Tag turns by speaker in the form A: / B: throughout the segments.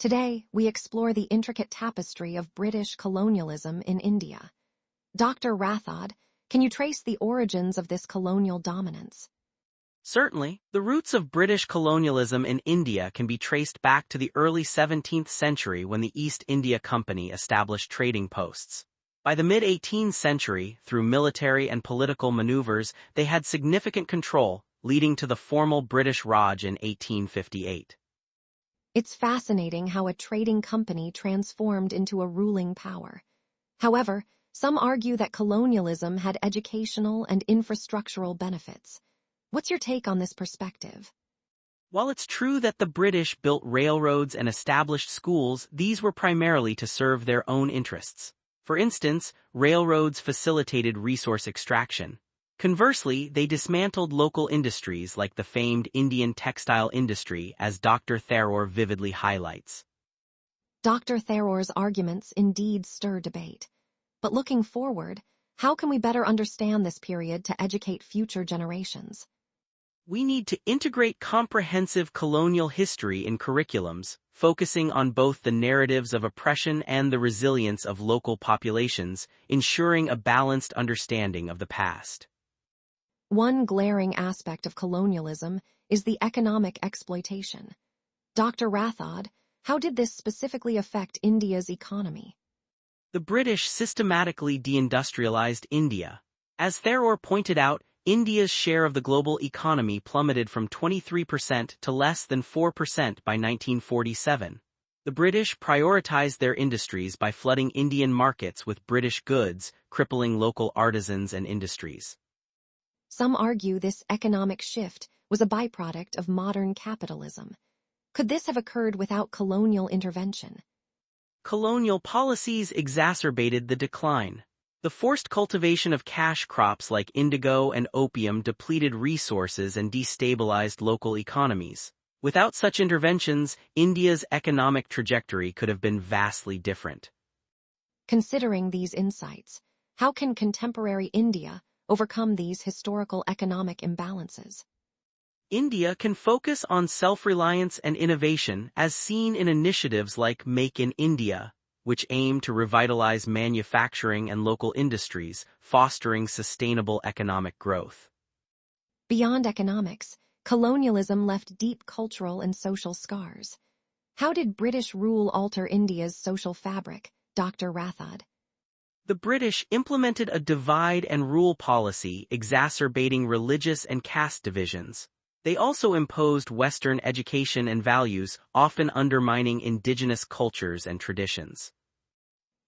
A: Today, we explore the intricate tapestry of British colonialism in India. Dr. Rathod, can you trace the origins of this colonial dominance?
B: Certainly, the roots of British colonialism in India can be traced back to the early 17th century when the East India Company established trading posts. By the mid-18th century, through military and political maneuvers, they had significant control, leading to the formal British Raj in 1858.
A: It's fascinating how a trading company transformed into a ruling power. However, some argue that colonialism had educational and infrastructural benefits. What's your take on this perspective?
B: While it's true that the British built railroads and established schools, these were primarily to serve their own interests. For instance, railroads facilitated resource extraction. Conversely, they dismantled local industries like the famed Indian textile industry, as Dr. Tharoor vividly highlights.
A: Dr. Tharoor's arguments indeed stir debate. But looking forward, how can we better understand this period to educate future generations?
B: We need to integrate comprehensive colonial history in curriculums, focusing on both the narratives of oppression and the resilience of local populations, ensuring a balanced understanding of the past.
A: One glaring aspect of colonialism is the economic exploitation. Dr. Rathod, how did this specifically affect India's economy?
B: The British systematically deindustrialized India. As Tharoor pointed out, India's share of the global economy plummeted from 23% to less than 4% by 1947. The British prioritized their industries by flooding Indian markets with British goods, crippling local artisans and industries.
A: Some argue this economic shift was a byproduct of modern capitalism. Could this have occurred without colonial intervention?
B: Colonial policies exacerbated the decline. The forced cultivation of cash crops like indigo and opium depleted resources and destabilized local economies. Without such interventions, India's economic trajectory could have been vastly different.
A: Considering these insights, how can contemporary India overcome these historical economic imbalances?
B: India can focus on self-reliance and innovation as seen in initiatives like Make in India, which aim to revitalize manufacturing and local industries, fostering sustainable economic growth.
A: Beyond economics, colonialism left deep cultural and social scars. How did British rule alter India's social fabric, Dr. Rathod?
B: The British implemented a divide-and-rule policy exacerbating religious and caste divisions. They also imposed Western education and values, often undermining indigenous cultures and traditions.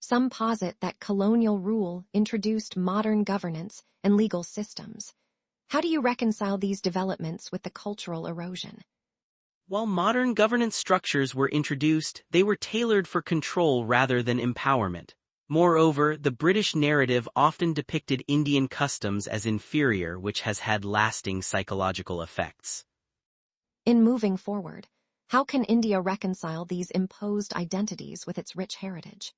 A: Some posit that colonial rule introduced modern governance and legal systems. How do you reconcile these developments with the cultural erosion?
B: While modern governance structures were introduced, they were tailored for control rather than empowerment. Moreover, the British narrative often depicted Indian customs as inferior, which has had lasting psychological effects.
A: In moving forward, how can India reconcile these imposed identities with its rich heritage?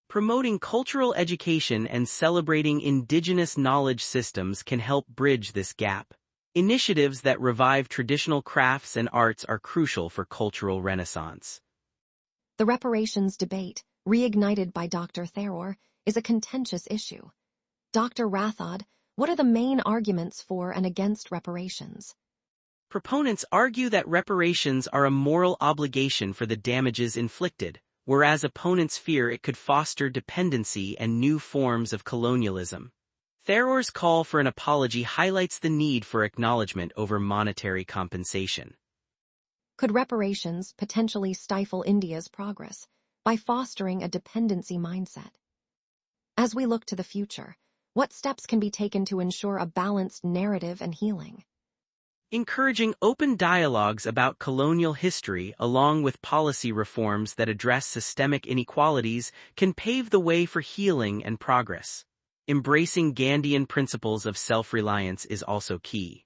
B: Promoting cultural education and celebrating indigenous knowledge systems can help bridge this gap. Initiatives that revive traditional crafts and arts are crucial for cultural renaissance.
A: The reparations debate, reignited by Dr. Tharoor, is a contentious issue. Dr. Rathod, what are the main arguments for and against reparations?
B: Proponents argue that reparations are a moral obligation for the damages inflicted, whereas opponents fear it could foster dependency and new forms of colonialism. Tharoor's call for an apology highlights the need for acknowledgement over monetary compensation.
A: Could reparations potentially stifle India's progress by fostering a dependency mindset? As we look to the future, what steps can be taken to ensure a balanced narrative and healing?
B: Encouraging open dialogues about colonial history along with policy reforms that address systemic inequalities can pave the way for healing and progress. Embracing Gandhian principles of self-reliance is also key.